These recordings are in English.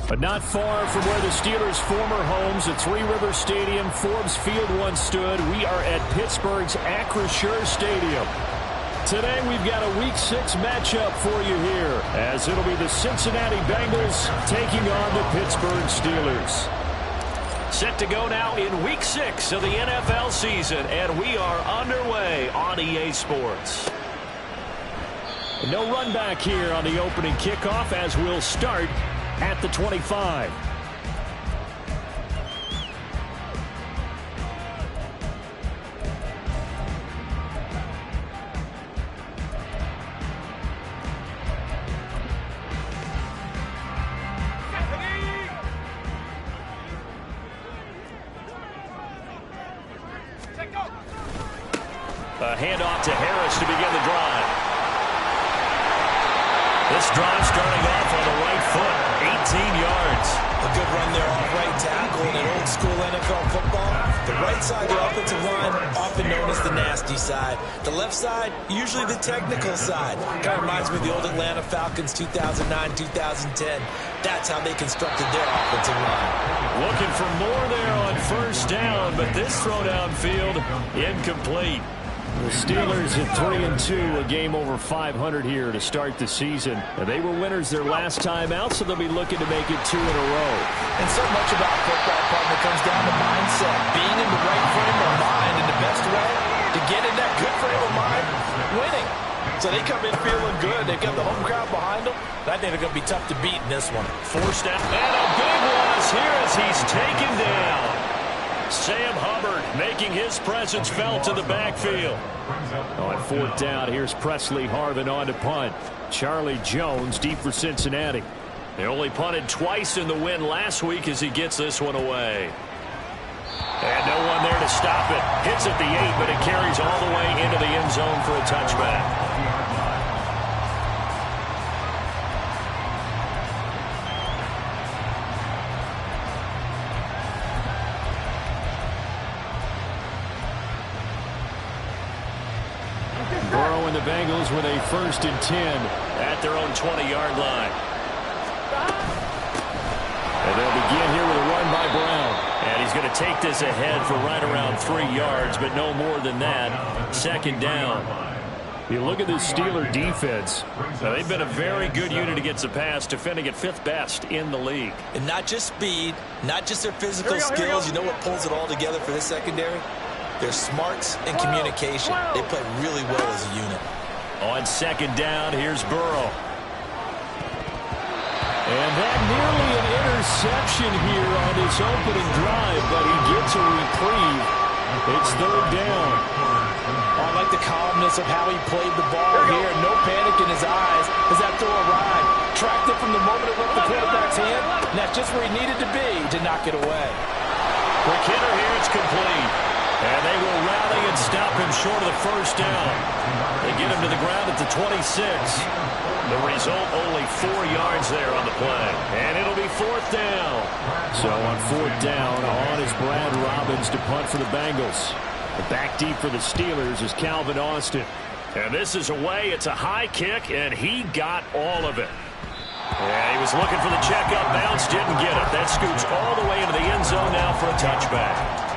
But not far from where the Steelers' former homes at Three Rivers Stadium, Forbes Field once stood, we are at Pittsburgh's Acrisure Stadium. Today we've got a Week 6 matchup for you here, as it'll be the Cincinnati Bengals taking on the Pittsburgh Steelers. Set to go now in Week 6 of the NFL season, and we are underway on EA Sports. No run back here on the opening kickoff as we'll start at the 25. A handoff to Harris to begin the drive. This drive starting off on the right foot, 18 yards. A good run there off right tackle in an old school NFL football. The right side of the offensive line, often known as the nasty side. The left side, usually the technical side. Kind of reminds me of the old Atlanta Falcons 2009-2010. That's how they constructed their offensive line. Looking for more there on first down, but this throw downfield incomplete. The Steelers at 3-2, a game over 500 here to start the season. They were winners their last time out, so they'll be looking to make it 2 in a row. And so much about football, partner, comes down to mindset. Being in the right frame of mind in the best way to get in that good frame of mind, winning. So they come in feeling good. They've got the home crowd behind them. I think they're going to be tough to beat in this one. Forced out, and a big loss here as he's taken down. Sam Hubbard making his presence felt in the backfield. On fourth down, here's Presley Harvin on to punt. Charlie Jones deep for Cincinnati. They only punted twice in the win last week as he gets this one away. And no one there to stop it. Hits at the 8, but it carries all the way into the end zone for a touchback. Burrow and the Bengals with a 1st and 10 at their own 20-yard line. And they'll begin here with a run by Brown. And he's going to take this ahead for right around 3 yards, but no more than that. 2nd down. You look at this Steeler defense. They've been a very good unit against the pass, defending at 5th best in the league. And not just speed, not just their physical skills. You know what pulls it all together for this secondary? Their smarts and communication. They play really well as a unit. On 2nd down, here's Burrow. And that nearly an interception here on his opening drive, but he gets a reprieve. It's 3rd down. I like the calmness of how he played the ball here. No panic in his eyes as that throw arrived. Tracked it from the moment it left the quarterback's hand, and that's just where he needed to be to knock it away. Quick hitter here, it's complete. And they will rally and stop him short of the 1st down. They get him to the ground at the 26. The result, only 4 yards there on the play. And it'll be 4th down. So on 4th down, on is Brad Robbins to punt for the Bengals. The back deep for the Steelers is Calvin Austin. And this is away. It's a high kick, and he got all of it. Yeah, he was looking for the checkup bounce, didn't get it. That scoots all the way into the end zone now for a touchback.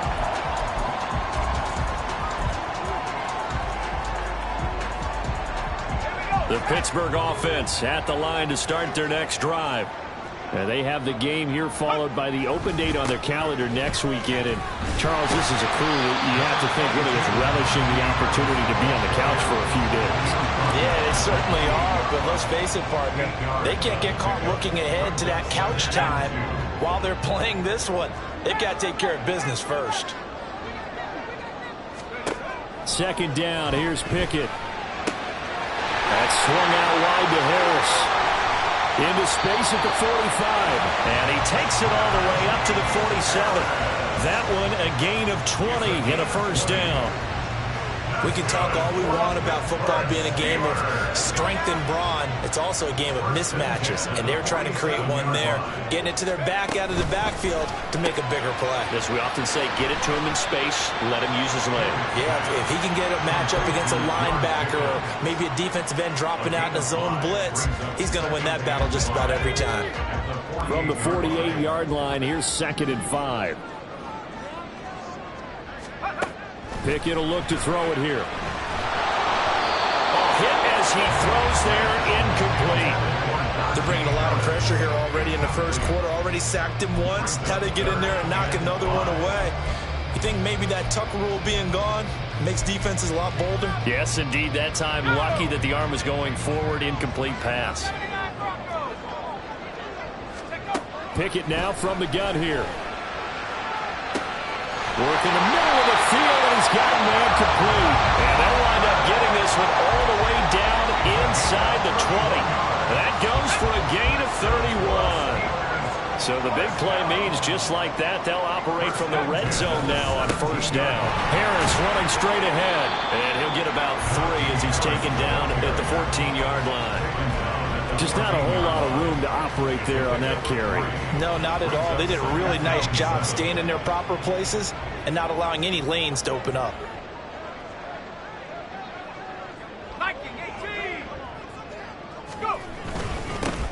The Pittsburgh offense at the line to start their next drive. They have the game here followed by the open date on their calendar next weekend. And, Charles, this is a crew that you have to think really is relishing the opportunity to be on the couch for a few days. Yeah, they certainly are. But let's face it, partner, they can't get caught looking ahead to that couch time while they're playing this one. They've got to take care of business first. 2nd down. Here's Pickett. That's swung out wide to Harris. Into space at the 45. And he takes it all the way up to the 47. That one a gain of 20 in a 1st down. We can talk all we want about football being a game of strength and brawn. It's also a game of mismatches, and they're trying to create one there, getting it to their back out of the backfield to make a bigger play. As we often say, get it to him in space, let him use his leg. Yeah, if he can get a matchup against a linebacker or maybe a defensive end dropping out in a zone blitz, he's going to win that battle just about every time. From the 48-yard line, here's 2nd and 5. Pickett will look to throw it here. Hit as he throws there, incomplete. They're bringing a lot of pressure here already in the first quarter. Already sacked him once. How they get in there and knock another one away. You think maybe that Tucker rule being gone makes defenses a lot bolder? Yes, indeed. That time, lucky that the arm was going forward. Incomplete pass. Pickett now from the gun here. Working the middle of the field, and he's got a man complete. And they'll wind up getting this one all the way down inside the 20. That goes for a gain of 31. So the big play means just like that, they'll operate from the red zone now on first down. Harris running straight ahead, and he'll get about 3 as he's taken down at the 14-yard line. Just not a whole lot of room to operate there on that carry. No, not at all. They did a really nice job staying in their proper places and not allowing any lanes to open up.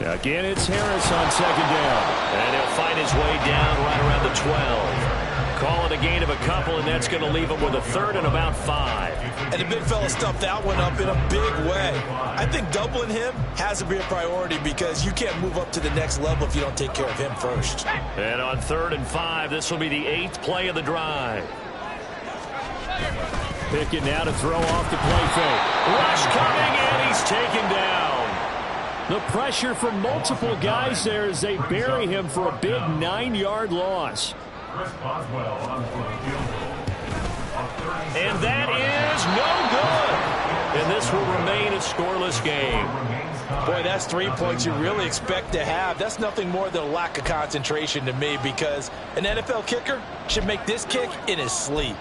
Again, it's Harris on 2nd down. And he'll find his way down right around the 12. Call it a gain of a couple, and that's going to leave him with a 3rd and about 5. And the big fella stuffed that one up in a big way. I think doubling him has to be a priority because you can't move up to the next level if you don't take care of him first. And on 3rd and 5, this will be the 8th play of the drive. Pickett now to throw off the play fake. Rush coming, and he's taken down. The pressure from multiple guys there as they bury him for a big 9-yard loss. And that is no good. And this will remain a scoreless game. Boy, that's 3 points you really expect to have. That's nothing more than a lack of concentration to me because an NFL kicker should make this kick in his sleep.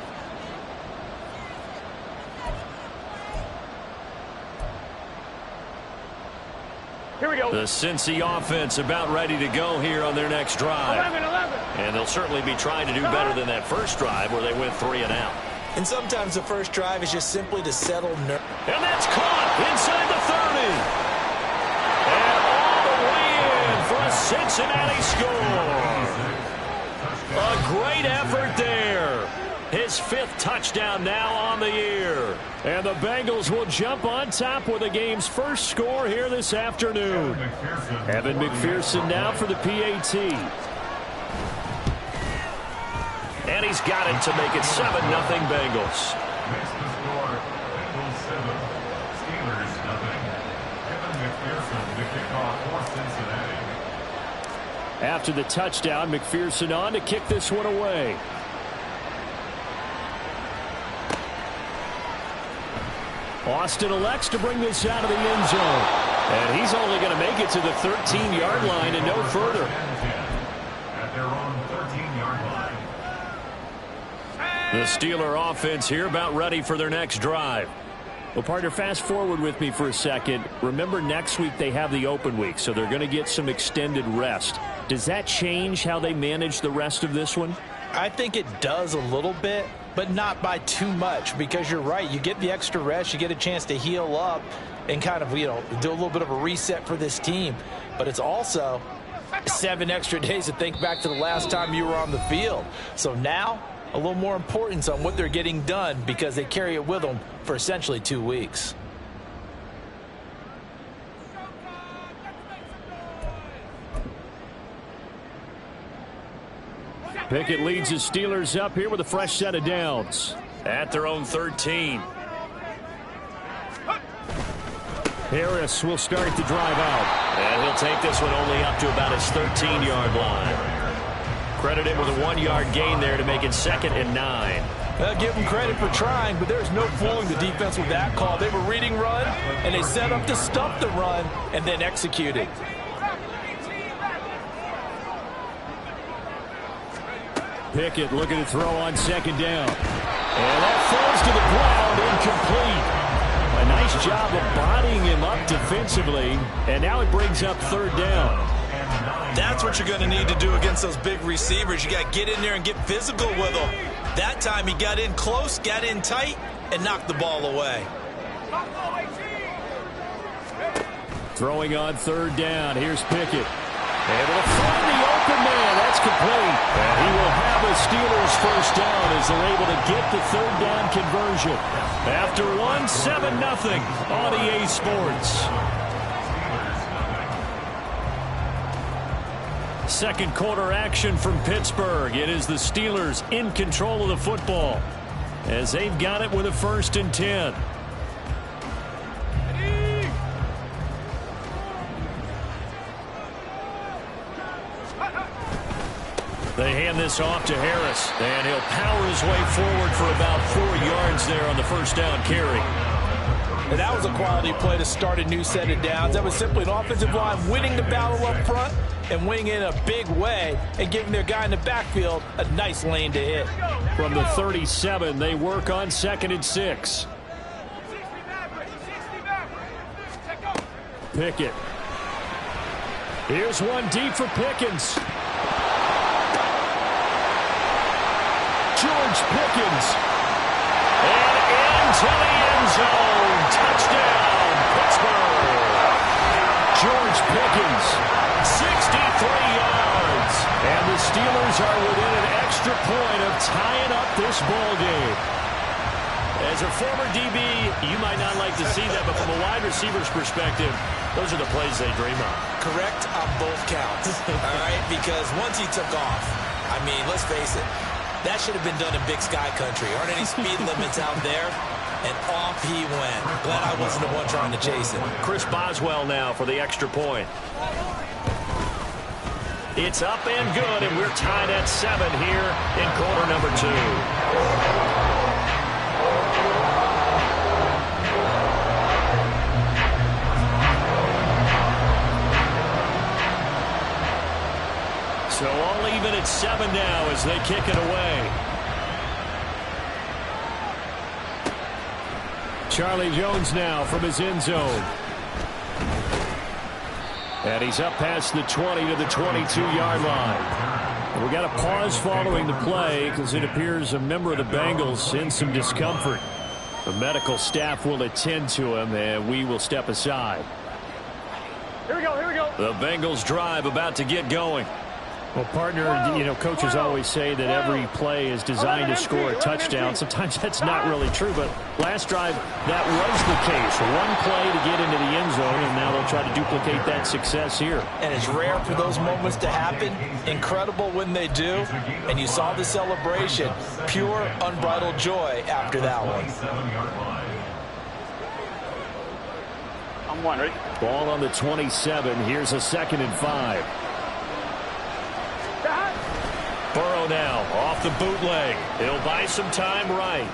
Here we go. The Cincy offense about ready to go here on their next drive. 11. And they'll certainly be trying to do better than that first drive where they went 3 and out. And sometimes the first drive is just simply to settle nerves. And that's caught inside the 30. And all the way in for a Cincinnati score. A great effort there. His 5th touchdown now on the year. And the Bengals will jump on top with the game's first score here this afternoon. Evan McPherson now for the PAT. And he's got it to make it 7-0 Bengals. After the touchdown, McPherson on to kick this one away. Austin elects to bring this out of the end zone. And he's only going to make it to the 13-yard line and no further. At their own 13-yard line. The Steeler offense here about ready for their next drive. Well, partner, fast forward with me for a second. Remember, next week they have the open week, so they're going to get some extended rest. Does that change how they manage the rest of this one? I think it does a little bit, but not by too much, because you're right. You get the extra rest, you get a chance to heal up and kind of, do a little bit of a reset for this team. But it's also 7 extra days to think back to the last time you were on the field. So now, a little more importance on what they're getting done because they carry it with them for essentially 2 weeks. Pickett leads his Steelers up here with a fresh set of downs at their own 13. Harris will start the drive out. And he'll take this one only up to about his 13-yard line. Credit him with a 1-yard gain there to make it 2nd and 9. Give him credit for trying, but there's no fooling the defense with that call. They were reading run, and they set up to stop the run and then executed. Pickett looking to throw on second down. And that falls to the ground, incomplete. A nice job of bodying him up defensively, and now it brings up third down. That's what you're going to need to do against those big receivers. You got to get in there and get physical with them. That time he got in close, got in tight, and knocked the ball away. Throwing on third down. Here's Pickett. Able to find the open man. That's complete. And he will have a Steelers first down as they're able to get the third down conversion. After 7-0 on EA Sports. Second quarter action from Pittsburgh. It is the Steelers in control of the football as they've got it with a 1st and 10. They hand this off to Harris, and he'll power his way forward for about 4 yards there on the first down carry. And that was a quality play to start a new set of downs. That was simply an offensive line winning the battle up front and winning in a big way and giving their guy in the backfield a nice lane to hit. From the 37, they work on 2nd and 6. Pickett. Here's one deep for Pickens. George Pickens. And into the end zone. Touchdown, Pittsburgh. George Pickens, 63 yards. And the Steelers are within an extra point of tying up this ball game. As a former DB, you might not like to see that, but from a wide receiver's perspective, those are the plays they dream of. Correct on both counts. All right, because once he took off, I mean, let's face it, that should have been done in Big Sky Country. Aren't any speed limits out there? And off he went. Glad I wasn't the one trying to chase him. Chris Boswell now for the extra point. It's up and good, and we're tied at 7 here in quarter number 2. So all even at 7 now as they kick it away. Charlie Jones now from his end zone. And he's up past the 20 to the 22-yard line. We got a pause following the play because it appears a member of the Bengals in some discomfort. The medical staff will attend to him, and we will step aside. Here we go, here we go. The Bengals drive about to get going. Well, partner, coaches always say that every play is designed to score a touchdown. Sometimes that's not really true, but last drive, that was the case. One play to get into the end zone, and now they'll try to duplicate that success here. And it's rare for those moments to happen. Incredible when they do. And you saw the celebration. Pure, unbridled joy after that one. I'm one, ready? Ball on the 27. Here's a 2nd and 5. Burrow now off the bootleg. He'll buy some time right.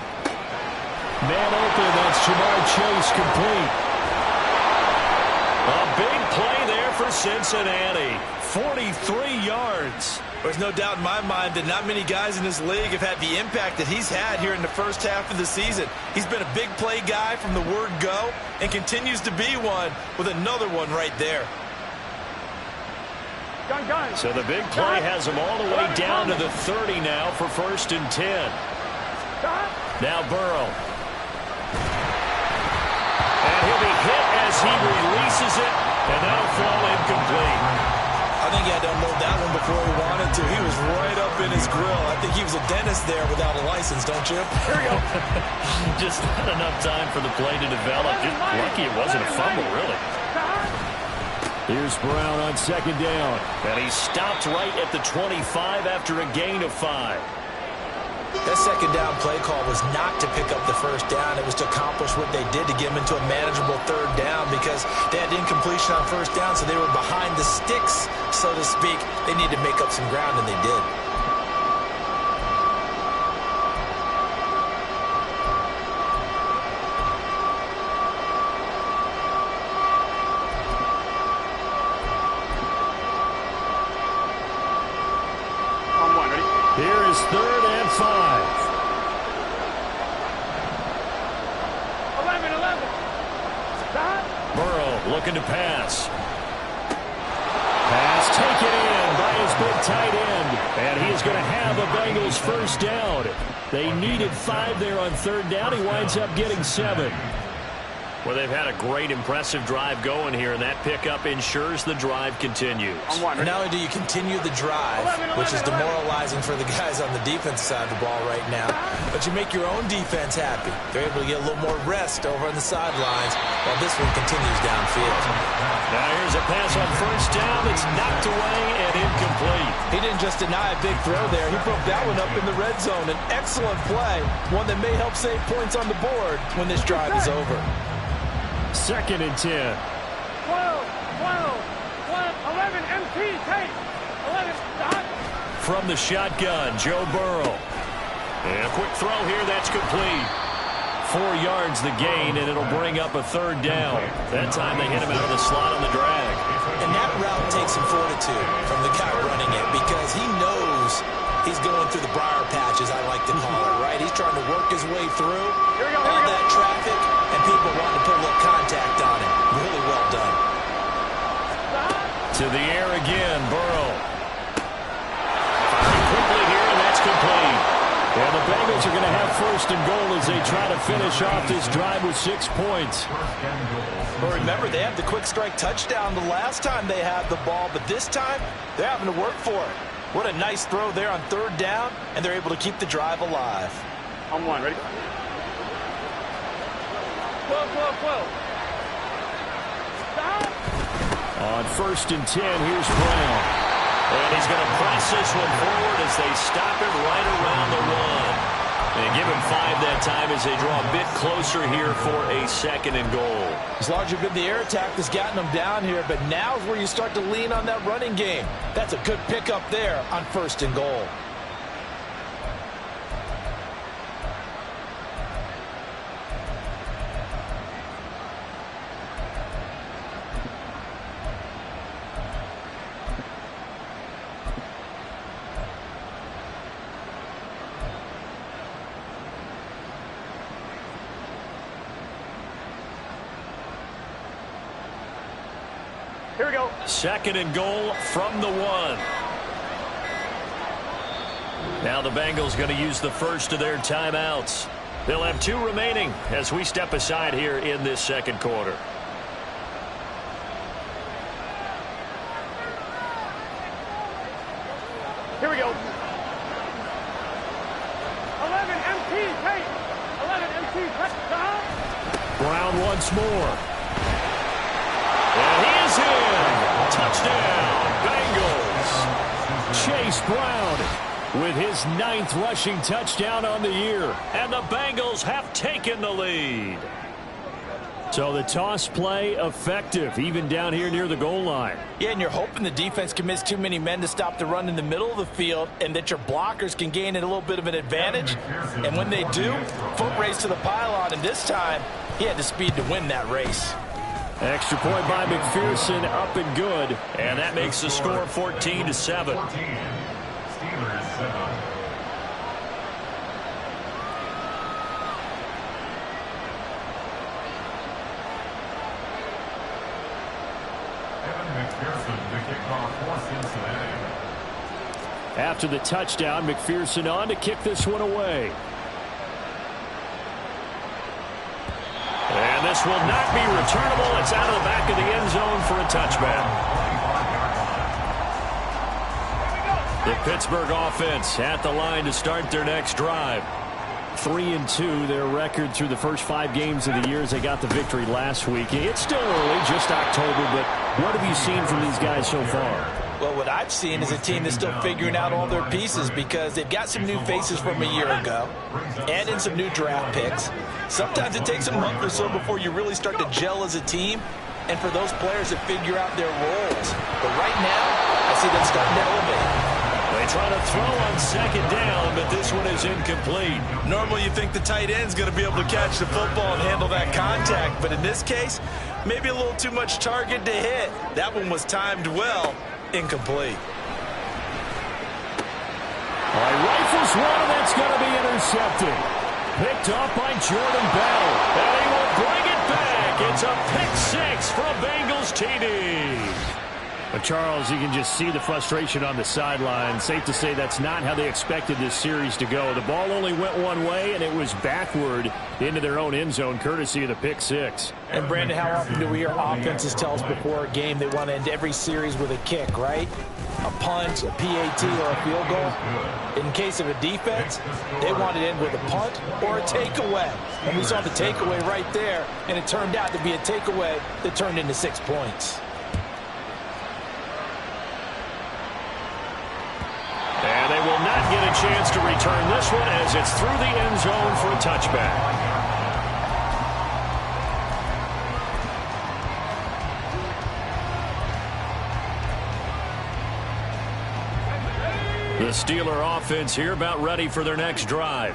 Man open. That's Jamar Chase complete. A big play there for Cincinnati. 43 yards. There's no doubt in my mind that not many guys in this league have had the impact that he's had here in the first half of the season. He's been a big play guy from the word go and continues to be one with another one right there. Gun. So the big play has him all the way down to the 30 now for 1st and 10. Now Burrow. And he'll be hit as he releases it, and that'll fall incomplete. I think he had to unload that one before he wanted to. He was right up in his grill. I think he was a dentist there without a license, don't you? Here we go. Just not enough time for the play to develop. Just lucky it wasn't a fumble, really. Here's Brown on 2nd down. And he stopped right at the 25 after a gain of 5. That 2nd down play call was not to pick up the first down. It was to accomplish what they did to get him into a manageable 3rd down because they had incompletion on 1st down, so they were behind the sticks, so to speak. They needed to make up some ground, and they did. I'm one, ready? Here is 3rd and 5. 11. Stop. Burrow looking to pass. Pass taken in by his big tight end. And he is going to have a Bengals first down. They needed 5 there on 3rd down. He winds up getting 7. Well, they've had a great, impressive drive going here, and that pickup ensures the drive continues. And not only do you continue the drive, which is demoralizing for the guys on the defensive side of the ball right now, but you make your own defense happy. They're able to get a little more rest over on the sidelines while this one continues downfield. Now here's a pass on 1st down that's knocked away and incomplete. He didn't just deny a big throw there. He broke that one up in the red zone. An excellent play, one that may help save points on the board when this drive is over. 2nd and 10. 12, 11, MT, take. 11, stop. From the shotgun, Joe Burrow. And a quick throw here, that's complete. 4 yards the gain, and it'll bring up a 3rd down. That time they hit him out of the slot on the drag. And that route takes some fortitude from the guy running it because he knows he's going through the briar patch, as I like to call it, right? He's trying to work his way through all that traffic, and people wanting to put a little contact on it. Really well done. To the air again, Burrow. Firing quickly here, and that's complete. And the Bengals are going to have 1st and goal as they try to finish off this drive with 6 points. Well, remember, they had the quick strike touchdown the last time they had the ball, but this time they're having to work for it. What a nice throw there on 3rd down, and they're able to keep the drive alive. On 1, ready? 12. Stop. On 1st and 10, here's Brown. And he's going to press this one forward as they stop it right around the 1. And give him 5 that time as they draw a bit closer here for a 2nd and goal. As large as been the air attack that's gotten them down here, but now is where you start to lean on that running game. That's a good pickup there on 1st and goal. Here we go. 2nd and goal from the 1. Now the Bengals going to use the first of their timeouts. They'll have 2 remaining as we step aside here in this 2nd quarter. Here we go. 11, MT, take. 11, MT, touchdown. Brown once more. And he is in. Touchdown, Bengals. Chase Brown with his 9th rushing touchdown on the year. And the Bengals have taken the lead. So the toss play effective, even down here near the goal line. Yeah, and you're hoping the defense commits too many men to stop the run in the middle of the field and that your blockers can gain a little bit of an advantage. And when they do, foot race to the pylon, and this time he had the speed to win that race. Extra point by McPherson, up and good. And that makes the score 14-7. 14. Steelers 7. Evan McPherson, the kickoff for Cincinnati. After the touchdown, McPherson on to kick this one away. And this will not be returnable. It's out of the back of the end zone for a touchback. The Pittsburgh offense at the line to start their next drive. 3-2, their record through the first 5 games of the year as they got the victory last week. It's still early, just October, but what have you seen from these guys so far? Well, what I've seen is a team that's still figuring out all their pieces because they've got some new faces from a year ago and in some new draft picks. Sometimes it takes a month or so before you really start to gel as a team and for those players to figure out their roles. But right now, I see them starting to elevate. They try to throw on 2nd down, but this one is incomplete. Normally you think the tight end's going to be able to catch the football and handle that contact, but in this case, maybe a little too much target to hit. That one was timed well. Incomplete. All right, this one, and that's going to be intercepted. Picked off by Jordan Bell, and he will bring it back. It's a pick six for a Bengals TD. But Charles, you can just see the frustration on the sideline. Safe to say that's not how they expected this series to go. The ball only went one way, and it was backward into their own end zone, courtesy of the pick six. And, Brandon, how often do we hear offenses tell us before a game they want to end every series with a kick, right? A punt, a PAT, or a field goal. In case of a defense, they want to end with a punt or a takeaway. And we saw the takeaway right there, and it turned out to be a takeaway that turned into 6 points. And they will not get a chance to return this one as it's through the end zone for a touchback. The Steeler offense here about ready for their next drive.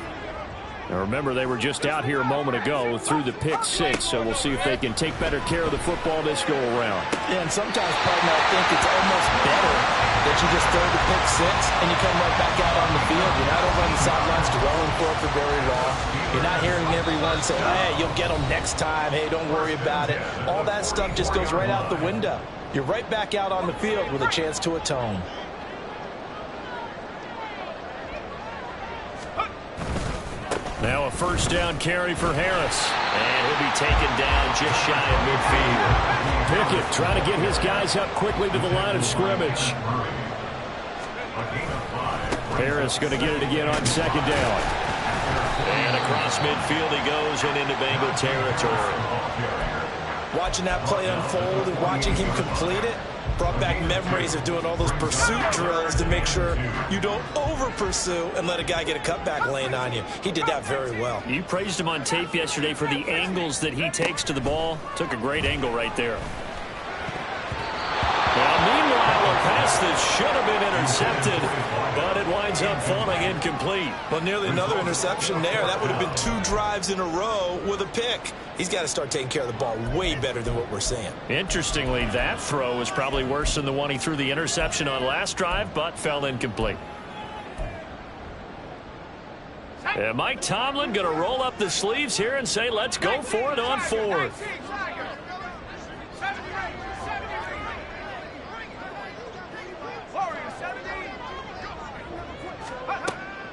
Now remember, they were just out here a moment ago through the pick six, so we'll see if they can take better care of the football this go around. Yeah, and sometimes, partner, I think it's almost better that you just throw the pick six and you come right back out on the field. You're not over on the sidelines dwelling for very long. You're not hearing everyone say, hey, you'll get them next time. Hey, don't worry about it. All that stuff just goes right out the window. You're right back out on the field with a chance to atone. Now a first down carry for Harris. And he'll be taken down just shy of midfield. Pickett trying to get his guys up quickly to the line of scrimmage. Harris going to get it again on second down. And across midfield he goes and into Bengal territory. Watching that play unfold and watching him complete it brought back memories of doing all those pursuit drills to make sure you don't over-pursue and let a guy get a cutback lane on you. He did that very well. You praised him on tape yesterday for the angles that he takes to the ball. Took a great angle right there. Now, meanwhile, a pass that should have been intercepted, but it winds up falling incomplete. Well, nearly another interception there. That would have been 2 drives in a row with a pick. He's got to start taking care of the ball way better than what we're seeing. Interestingly, that throw was probably worse than the one he threw the interception on last drive, but fell incomplete. And Mike Tomlin going to roll up the sleeves here and say, let's go for it on fourth.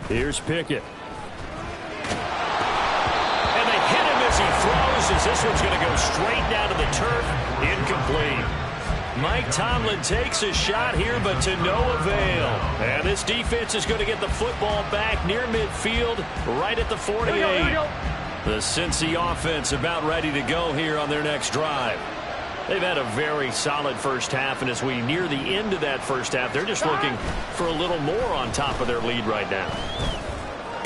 Here's Pickett. And they hit him as he throws, as this one's going to go straight down to the turf. Incomplete. Mike Tomlin takes a shot here, but to no avail. And this defense is going to get the football back near midfield, right at the 48. The Cincy offense about ready to go here on their next drive. They've had a very solid first half, and as we near the end of that first half, they're just looking for a little more on top of their lead right now.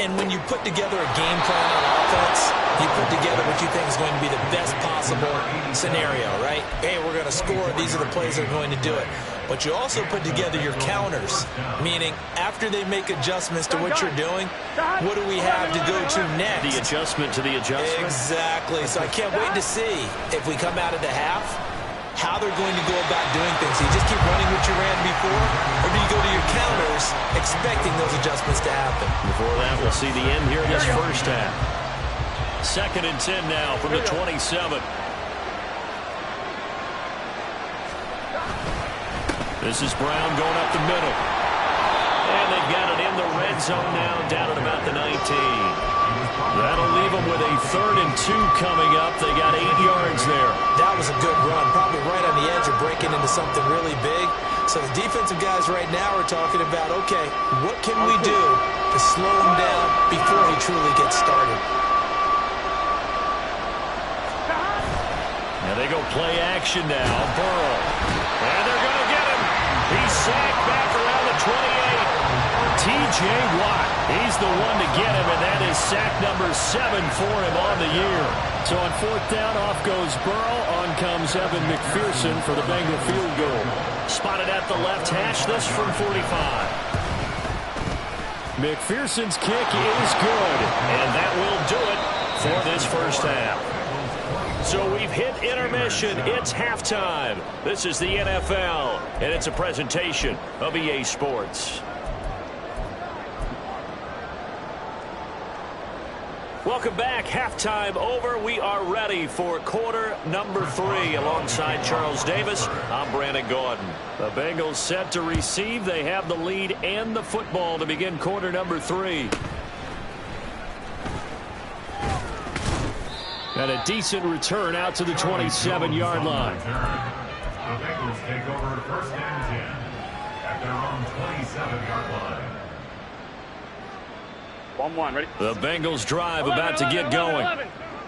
And when you put together a game plan on offense, you put together what you think is going to be the best possible scenario, right? Hey, we're going to score. These are the plays that are going to do it. But you also put together your counters, meaning after they make adjustments to what you're doing, what do we have to go to next? The adjustment to the adjustment. Exactly. So I can't wait to see if we come out of the half, how they're going to go about doing things. Do you just keep running what you ran before, or do you go to your counters expecting those adjustments to happen? Before that, we'll see the end here in this first half. 2nd and 10 now from the 27. This is Brown going up the middle. And they've got it in the red zone now, down at about the 19. That'll leave them with a 3rd and 2 coming up. They got 8 yards there. That was a good run, probably right on the edge of breaking into something really big. So the defensive guys right now are talking about, okay, what can we do to slow him down before he truly gets started? Now they go play action now. Burrow. And they're going to get him. He's sacked back around the 28. T.J. Watt, he's the one to get him, and that is sack number 7 for him on the year. So on 4th down, off goes Burrow. On comes Evan McPherson for the Bengal field goal. Spotted at the left hash, this from 45. McPherson's kick is good, and that will do it for this first half. So we've hit intermission. It's halftime. This is the NFL, and it's a presentation of EA Sports. Welcome back. Halftime over. We are ready for quarter number 3. Alongside Charles Davis, I'm Brandon Gordon. The Bengals set to receive. They have the lead and the football to begin quarter number 3. And a decent return out to the 27-yard line. The Bengals take over first and 10 at their own 27-yard line. 1-1, ready? The Bengals drive about to get going.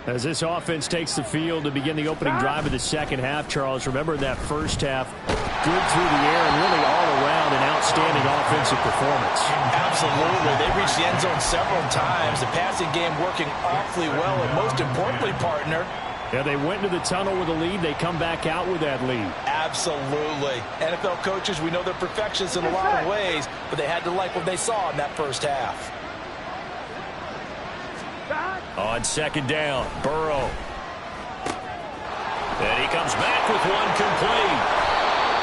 As this offense takes the field to begin the opening drive of the second half, Charles, remember that first half, good through the air and really all around an outstanding offensive performance. Absolutely. They reached the end zone several times. The passing game working awfully well, and most importantly, partner, yeah, they went into the tunnel with a lead. They come back out with that lead. absolutely. NFL coaches, we know they're perfectionists in a lot of ways, but they had to like what they saw in that first half. On second down, Burrow. And he comes back with one complete.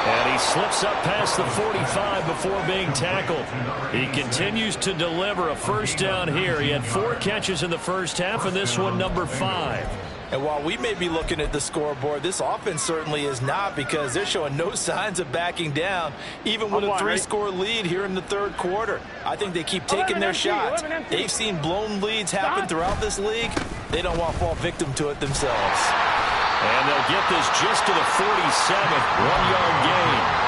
And he slips up past the 45 before being tackled. He continues to deliver a first down here. He had 4 catches in the first half, and this one number 5. And while we may be looking at the scoreboard, this offense certainly is not, because they're showing no signs of backing down, even with a 3-score lead here in the third quarter. I think they keep taking their shots. They've seen blown leads happen throughout this league. They don't want to fall victim to it themselves. And they'll get this just to the 47, 1-yard gain.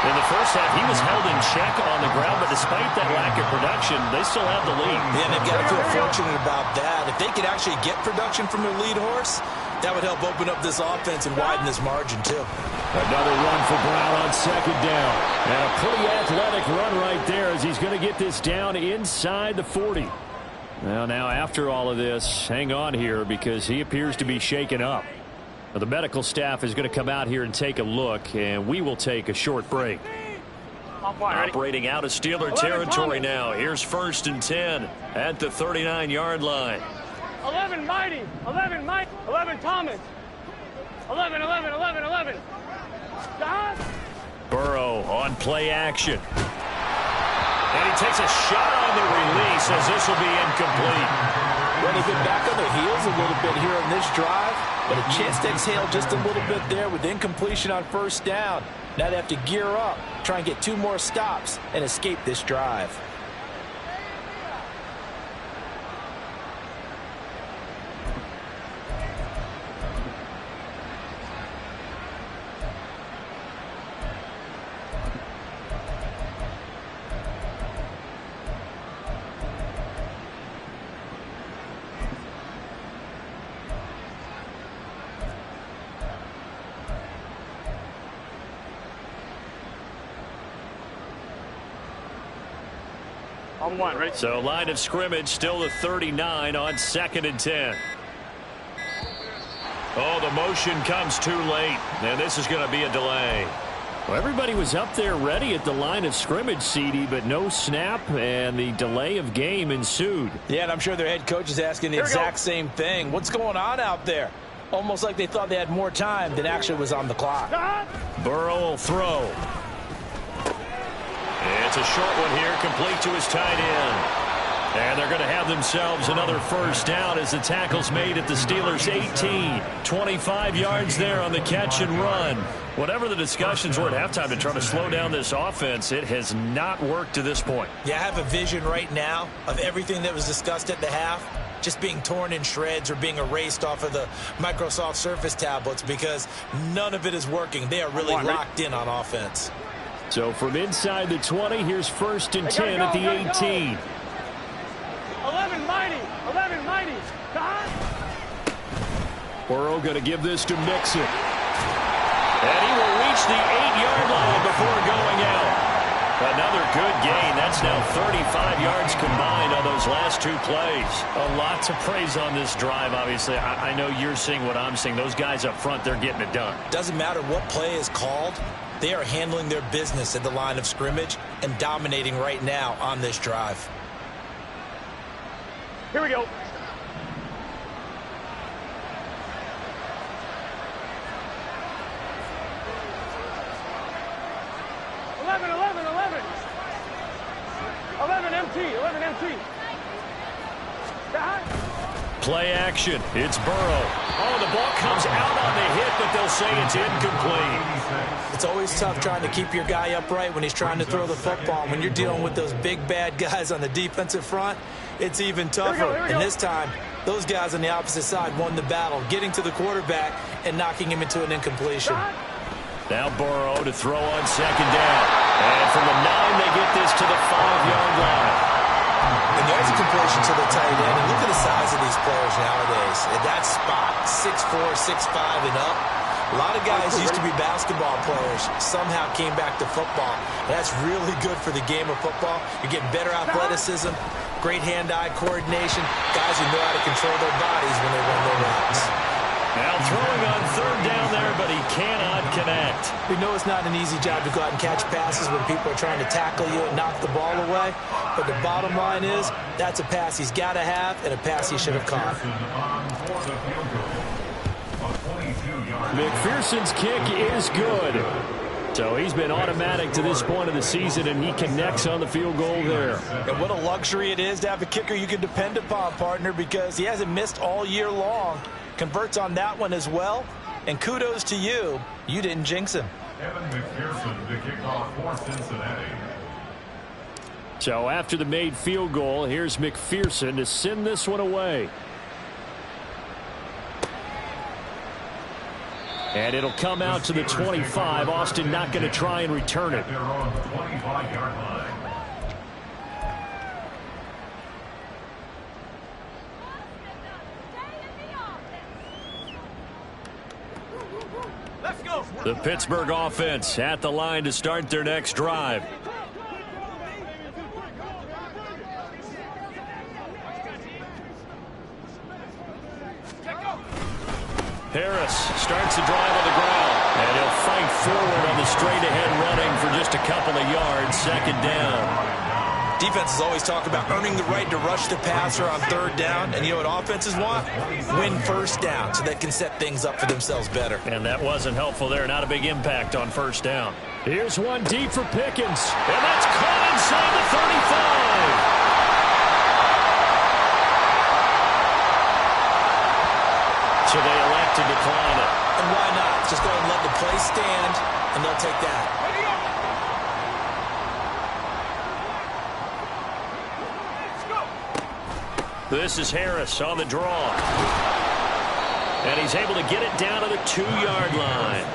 In the first half, he was held in check on the ground, but despite that lack of production, they still have the lead. Yeah, they've got to feel fortunate about that. If they could actually get production from their lead horse, that would help open up this offense and widen this margin, too. Another run for Brown on second down. And a pretty athletic run right there as he's going to get this down inside the 40. Well, now after all of this, hang on here because he appears to be shaken up. Now, the medical staff is going to come out here and take a look, and we will take a short break. Operating out of Steeler territory now. Here's first and 10 at the 39-yard line. 11 Mighty, 11 Mike, 11 Thomas, 11. Stop. Burrow on play action. And he takes a shot on the release as this will be incomplete. Well, they've been back on their heels a little bit here on this drive, but a chance to exhale just a little bit there with incompletion on first down. Now they have to gear up, try and get 2 more stops, and escape this drive. On 1, ready? So line of scrimmage still the 39 on second and 10. Oh, the motion comes too late, and this is going to be a delay. Well, everybody was up there ready at the line of scrimmage, CD, but no snap, and the delay of game ensued. Yeah, and I'm sure their head coach is asking the exact same thing. What's going on out there? Almost like they thought they had more time than actually was on the clock. Burrow will throw. It's a short one here, complete to his tight end. And they're going to have themselves another first down as the tackle's made at the Steelers' 18. 25 yards there on the catch and run. Whatever the discussions were at halftime to try to slow down this offense, it has not worked to this point. Yeah, I have a vision right now of everything that was discussed at the half just being torn in shreds or being erased off of the Microsoft Surface tablets because none of it is working. They are really locked in on offense. So from inside the 20, here's first and 10 at the 18. 11 Mighty. Stop. Burrow going to give this to Mixon. And he will reach the 8-yard line before going out. Another good gain. That's now 35 yards combined on those last 2 plays. A lot to praise on this drive, obviously. I know you're seeing what I'm seeing. Those guys up front, they're getting it done. Doesn't matter what play is called. They are handling their business at the line of scrimmage and dominating right now on this drive. Here we go. Eleven empty. Stop. Play action. It's Burrow. Oh, the ball comes out on the hit, but they'll say it's incomplete. It's always tough trying to keep your guy upright when he's trying to throw the football. When you're dealing with those big, bad guys on the defensive front, it's even tougher. And this time, those guys on the opposite side won the battle, getting to the quarterback and knocking him into an incompletion. Now Burrow to throw on second down. And from the 9, they get this to the 5-yard line. And there's a completion to the tight end. And look at the size of these players nowadays. At that spot, 6'4", 6'5", and up. A lot of guys used to be basketball players, somehow came back to football. That's really good for the game of football. You're getting better athleticism, great hand-eye coordination, guys who know how to control their bodies when they run their routes. Now throwing on third down there, but he cannot connect. We know it's not an easy job to go out and catch passes when people are trying to tackle you and knock the ball away. But the bottom line is, that's a pass he's got to have and a pass he should have caught. McPherson's kick is good. So he's been automatic to this point of the season, and he connects on the field goal there. And what a luxury it is to have a kicker you can depend upon, partner, because he hasn't missed all year long. Converts on that one as well. And kudos to you. You didn't jinx him. Evan McPherson, the kickoff for Cincinnati. So after the made field goal, here's McPherson to send this one away. And it'll come out to the 25. Austin not going to try and return it. They're on the 25-yard line. Let's go. The Pittsburgh offense at the line to start their next drive. Harris starts the drive on the ground, and he'll fight forward on the straight-ahead running for just a couple of yards, second down. Defenses always talk about earning the right to rush the passer on third down, and you know what offenses want? Win first down so they can set things up for themselves better. And that wasn't helpful there. Not a big impact on first down. Here's one deep for Pickens, and that's caught inside the 35. So they elect to decline it. And why not? Just go ahead and let the play stand, and they'll take that. This is Harris on the draw. And he's able to get it down to the 2-yard line.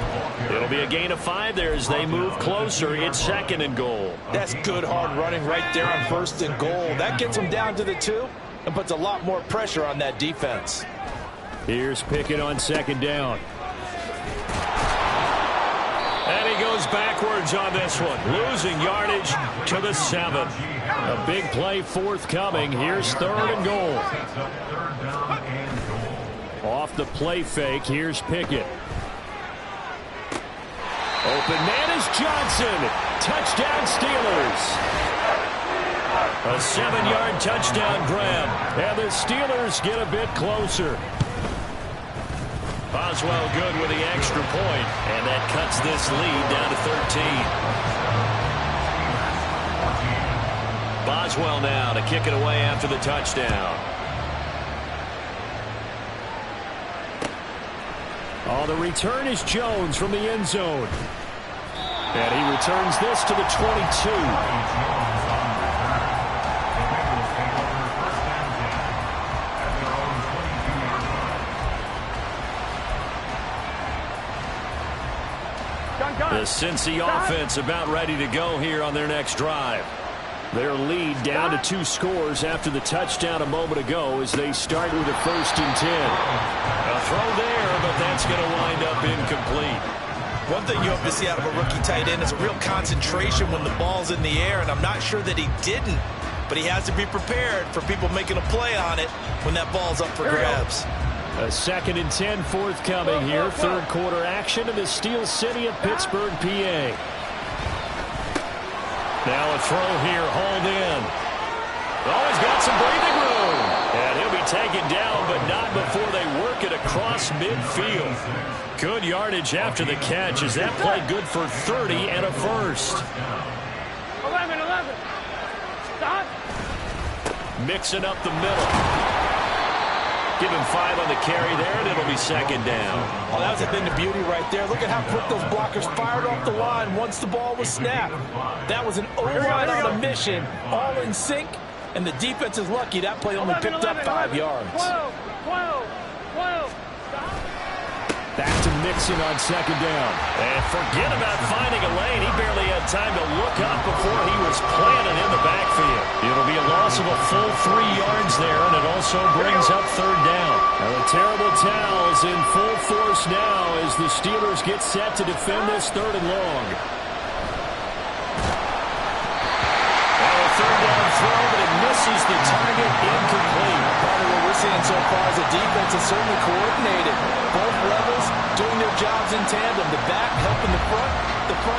It'll be a gain of 5 there as they move closer. It's second and goal. That's good hard running right there on first and goal. That gets them down to the 2 and puts a lot more pressure on that defense. Here's Pickett on second down. And he goes backwards on this one, losing yardage to the 7. A big play forthcoming. Here's third and goal. Off the play fake, here's Pickett. Open man is Johnson. Touchdown Steelers. A 7-yard touchdown grab. And the Steelers get a bit closer. Boswell good with the extra point, and that cuts this lead down to 13. Boswell now to kick it away after the touchdown. On the return is Jones from the end zone. And he returns this to the 22. The Cincy offense about ready to go here on their next drive. Their lead down to 2 scores after the touchdown a moment ago as they start with a 1st and 10. A throw there, but that's going to wind up incomplete. One thing you hope to see out of a rookie tight end is a real concentration when the ball's in the air, and I'm not sure that he didn't, but he has to be prepared for people making a play on it when that ball's up for grabs. A 2nd and 10 forthcoming here. 3rd quarter action in the Steel City of Pittsburgh, PA. Now a throw here, hauled in. Oh, he's got some breathing room. And he'll be taken down, but not before they work it across midfield. Good yardage after the catch as that play good for 30 and a 1st. 11. Stop. Mixing up the middle. Give him 5 on the carry there, and it'll be second down. Oh, that was a thing of beauty right there. Look at how quick those blockers fired off the line once the ball was snapped. That was an O-line on a mission, all in sync, and the defense is lucky that play only picked up 5 yards. 12. Back to Mixon on second down. And forget about finding a lane. He barely had time to look up before he was planted in the backfield. It'll be a loss of a full 3 yards there, and it also brings up third down. Now the terrible towels in full force now as the Steelers get set to defend this 3rd and long. And a third down throw, but it misses the target, incomplete. Part of what we're seeing so far is the defense is certainly coordinated. Both levels doing their jobs in tandem. The back helping the front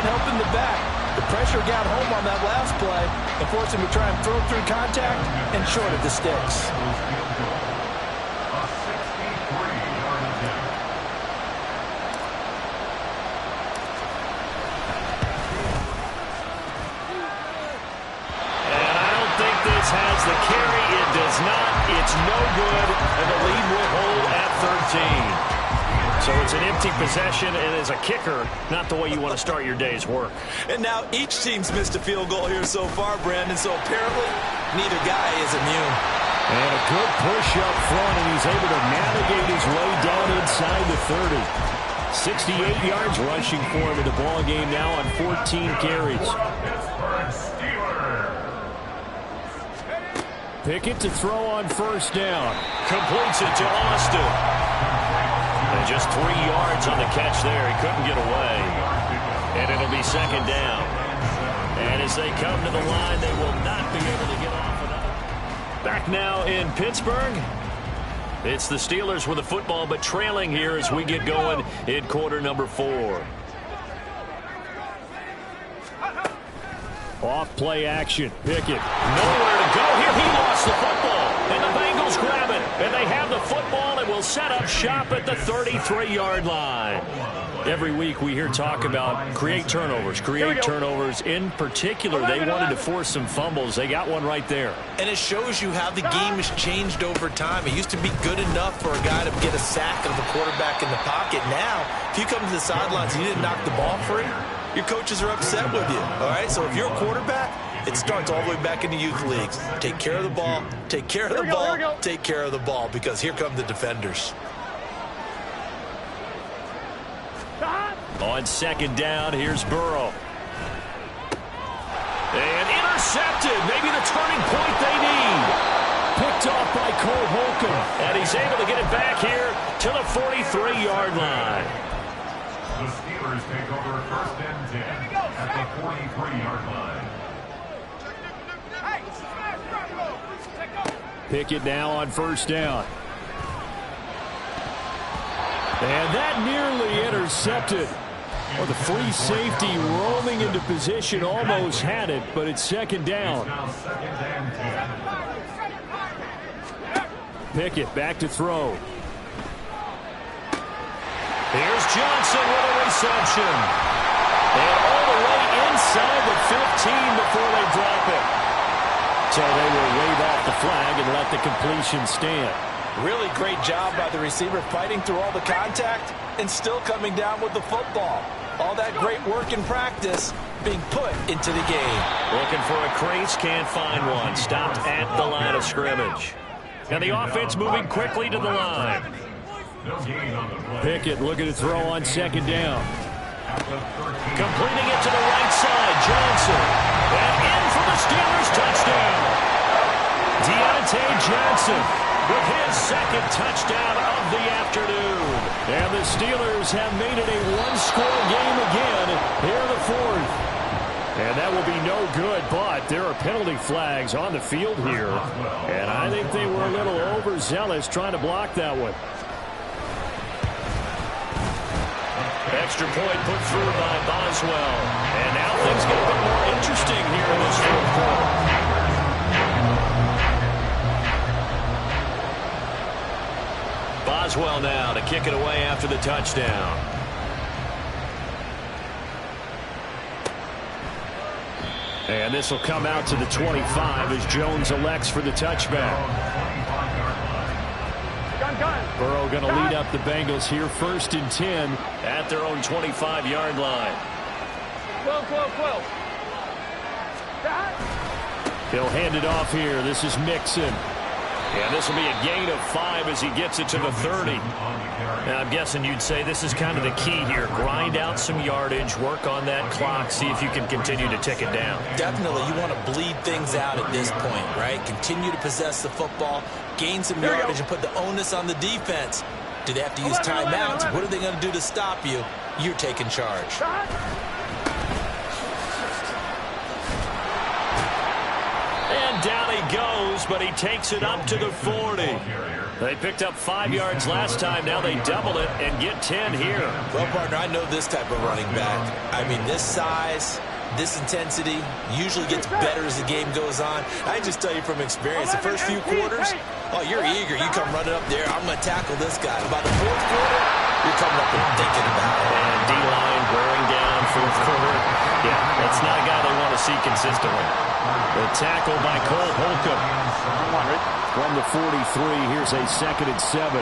helping the back. The pressure got home on that last play and forced him to try and throw through contact and short of the sticks. Has the carry. It does not. It's no good. And the lead will hold at 13. So it's an empty possession, and as a kicker, not the way you want to start your day's work. And now each team's missed a field goal here so far, Brandon, so apparently neither guy is immune. And a good push up front, and he's able to navigate his way down inside the 30. 68 yards rushing for him in the ball game now on 14 carries. Pickett to throw on first down. Completes it to Austin. And just 3 yards on the catch there. He couldn't get away. And it'll be second down. And as they come to the line, they will not be able to get off another. Back now in Pittsburgh. It's the Steelers with the football, but trailing here as we get going in quarter number 4. Off play action. Pickett. Nowhere to go here. He lost the football. And the Bengals grab it. And they have the football and will set up shop at the 33-yard line. Every week we hear talk about create turnovers. In particular, they wanted to force some fumbles. They got one right there. And it shows you how the game has changed over time. It used to be good enough for a guy to get a sack of the quarterback in the pocket. Now, if you come to the sidelines and you didn't knock the ball free, your coaches are upset with you, all right? So if you're a quarterback, it starts all the way back in the youth leagues. Take care of the ball, take care of the ball, take care of the ball, because here come the defenders. On second down, here's Burrow. And intercepted. Maybe the turning point they need. Picked off by Cole Holcomb. And he's able to get it back here to the 43-yard line. The Steelers take over 1st and 10 at the 43-yard line. Pickett now on first down. And that nearly intercepted. Well, the free safety roaming into position almost had it, but it's second down. Pickett back to throw. Here's Johnson with a reception. And all the way inside the 15 before they drop it. So they will wave off the flag and let the completion stand. Really great job by the receiver fighting through all the contact and still coming down with the football. All that great work in practice being put into the game. Looking for a crease, can't find one. Stopped at the line of scrimmage. Now the offense moving quickly to the line. Pickett looking to throw on second down. Completing it to the right side, Johnson. And in for the Steelers touchdown. Deontay Johnson with his second touchdown of the afternoon. And the Steelers have made it a one-score game again here in the 4th. And that will be no good, but there are penalty flags on the field here. And I think they were a little overzealous trying to block that one. Extra point put through by Boswell. And now things get a bit more interesting here in this 4th quarter. Boswell now to kick it away after the touchdown. And this will come out to the 25 as Jones elects for the touchback. Burrow going to lead up the Bengals here, 1st and 10 at their own 25-yard line. 12. He'll hand it off here. This is Mixon. And this will be a gain of 5 as he gets it to the 30. Now, I'm guessing you'd say this is kind of the key here. Grind out some yardage, work on that clock, see if you can continue to tick it down. Definitely. You want to bleed things out at this point, right? Continue to possess the football, gain some yardage, and put the onus on the defense. Do they have to use timeouts? What are they going to do to stop you? You're taking charge. And down he goes, but he takes it up to the 40. They picked up 5 yards last time. Now they double it and get 10 here. Well, partner, I know this type of running back. I mean, this size, this intensity usually gets better as the game goes on. I just tell you from experience, the first few quarters, oh, you're eager. You come running up there, I'm going to tackle this guy. By the 4th quarter, you're coming up and thinking about it. And D-line wearing down 4th quarter. Yeah, that's not a guy they want to see consistently. The tackle by Cole Holcomb. From the 43, here's a 2nd and 7. 11.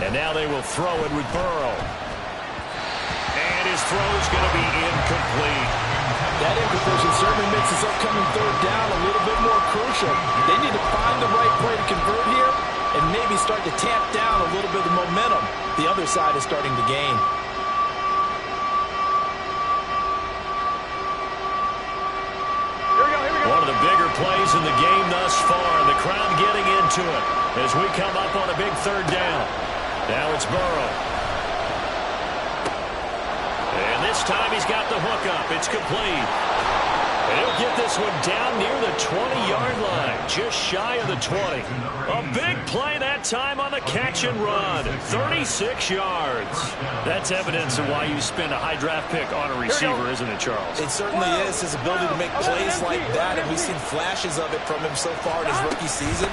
And now they will throw it with Burrow. And his throw is going to be incomplete. That imprecision certainly makes this upcoming 3rd down a little bit more crucial. They need to find the right play to convert here and maybe start to tamp down a little bit of the momentum the other side is starting to gain. One of the bigger plays in the game thus far. The crowd getting into it as we come up on a big 3rd down. Now it's Burrow. And this time he's got the hook up. It's complete. And he'll get this one down near the 20-yard line, just shy of the 20. A big play that time on the catch and run. 36 yards. That's evidence of why you spend a high draft pick on a receiver, isn't it, Charles? It certainly is. His ability to make plays like that, and we've seen flashes of it from him so far in his rookie season.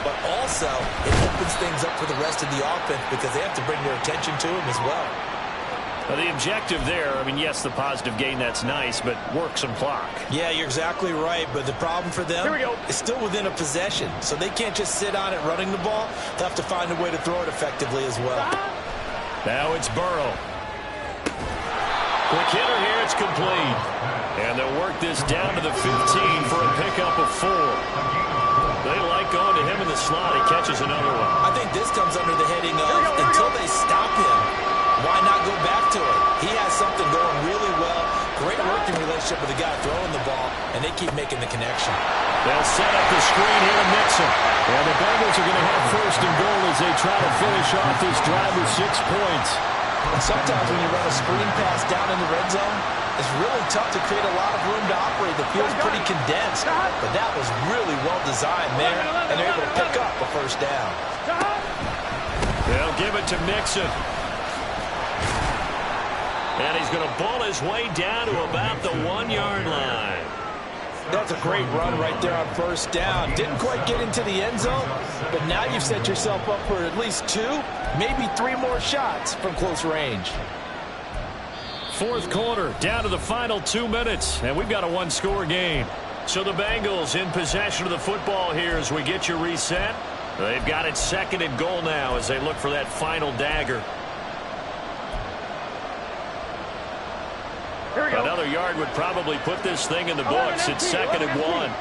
But also, it opens things up for the rest of the offense because they have to bring their attention to him as well. The objective there, I mean, yes, the positive gain, that's nice, but work some clock. Yeah, you're exactly right, but the problem for them is still within a possession, so they can't just sit on it running the ball. They'll have to find a way to throw it effectively as well. Now it's Burrow. Quick hitter here, it's complete. And they'll work this down to the 15 for a pickup of 4. They like going to him in the slot. He catches another one. I think this comes under the heading of until they stop him, why not go back to it? He has something going really well. Great working relationship with the guy throwing the ball, and they keep making the connection. They'll set up the screen here to Mixon. And the Bengals are going to have 1st and goal as they try to finish off this drive with 6 points. And sometimes when you run a screen pass down in the red zone, it's really tough to create a lot of room to operate. The field's pretty condensed, but that was really well designed there, and they're able to pick up a 1st down. They'll give it to Mixon. And he's going to ball his way down to about the 1-yard line. That's a great run right there on 1st down. Didn't quite get into the end zone, but now you've set yourself up for at least 2, maybe 3 more shots from close range. 4th quarter, down to the final 2 minutes, and we've got a 1-score game. So the Bengals in possession of the football here as we get you reset. They've got it 2nd and goal now as they look for that final dagger. Another yard would probably put this thing in the books. It's 2nd and 1.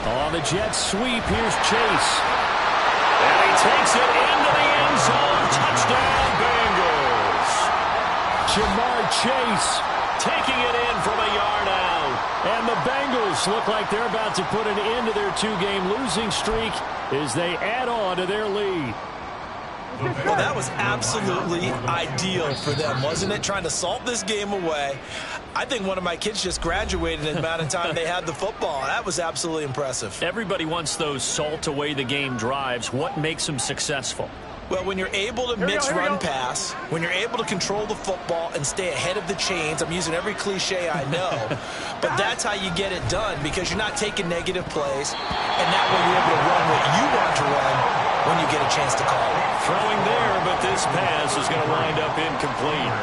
On the jet sweep, here's Chase. And he takes it into the end zone. Touchdown, Bengals. Jamar Chase taking it in from a yard out. And the Bengals look like they're about to put an end to their 2-game losing streak as they add on to their lead. Well, that was absolutely ideal for them, wasn't it? Trying to salt this game away. I think one of my kids just graduated in the amount of time they had the football. That was absolutely impressive. Everybody wants those salt away the game drives. What makes them successful? Well, when you're able to mix run pass, when you're able to control the football and stay ahead of the chains, I'm using every cliche I know, but that's how you get it done because you're not taking negative plays, and that way you're able to run what you want to run when you get a chance to call it. Throwing there, but this pass is going to wind up incomplete.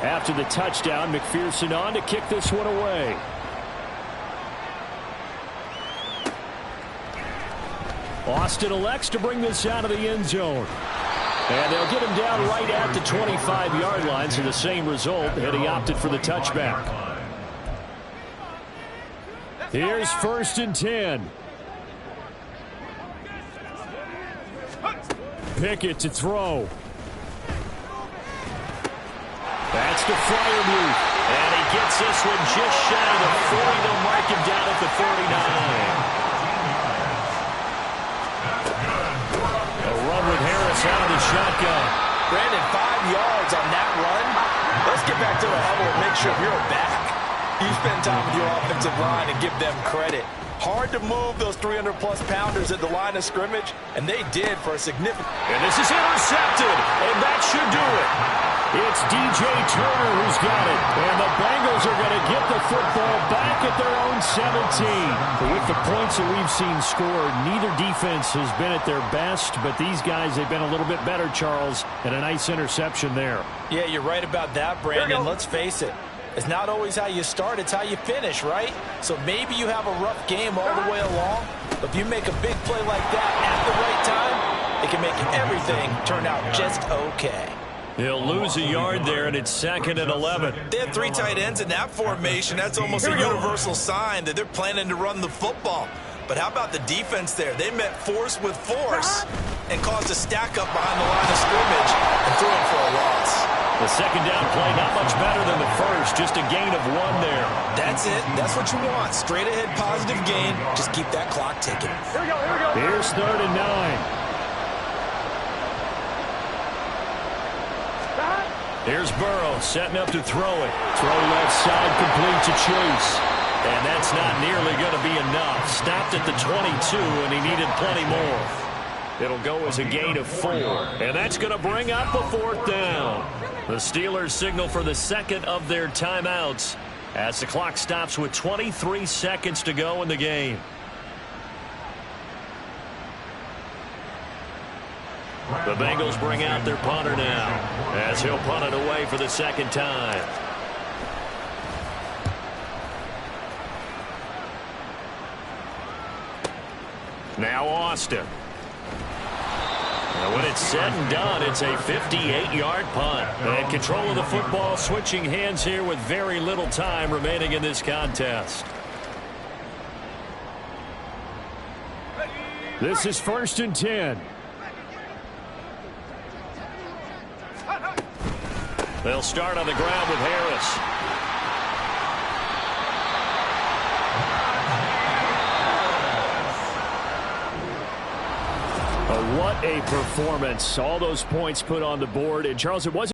After the touchdown, McPherson on to kick this one away. Austin elects to bring this out of the end zone. And they'll get him down right at the 25-yard line, so the same result, and he opted for the touchback. Here's 1st and 10. Pickett to throw. That's to Freiermuth. And he gets this one just shy of 40. They'll mark him down at the 39. A run with Harris out of the shotgun. Brandon, 5 yards on that run. Let's get back to the huddle and make sure you're back. You spend time with your offensive line and give them credit. Hard to move those 300-plus pounders at the line of scrimmage, and they did for a significant... And this is intercepted, and that should do it. It's DJ Turner who's got it, and the Bengals are going to get the football back at their own 17. But with the points that we've seen scored, neither defense has been at their best, but these guys, they've been a little bit better, Charles, and a nice interception there. Yeah, you're right about that, Brandon. Let's face it. It's not always how you start, it's how you finish, right? So maybe you have a rough game all the way along, but if you make a big play like that at the right time, it can make everything turn out just okay. He'll lose a yard there, and it's 2nd and 11. They have 3 tight ends in that formation. That's almost a universal sign that they're planning to run the football. But how about the defense there? They met force with force and caused a stack up behind the line of scrimmage and threw him for a loss. The second down play not much better than the first, just a gain of 1 there. That's it. That's what you want. Straight ahead positive gain. Just keep that clock ticking. Here we go. Here's 3rd and 9. Here's Burrow setting up to throw it. Throw left side, complete to Chase. And that's not nearly going to be enough. Stopped at the 22, and he needed plenty more. It'll go as a gain of 4. And that's going to bring up a 4th down. The Steelers signal for the second of their timeouts as the clock stops with 23 seconds to go in the game. The Bengals bring out their punter now as he'll punt it away for the second time. Now Austin. And when it's said and done, it's a 58-yard punt. And control of the football switching hands here with very little time remaining in this contest. This is 1st and 10. They'll start on the ground with Harris. What a performance. All those points put on the board. And Charles, it wasn't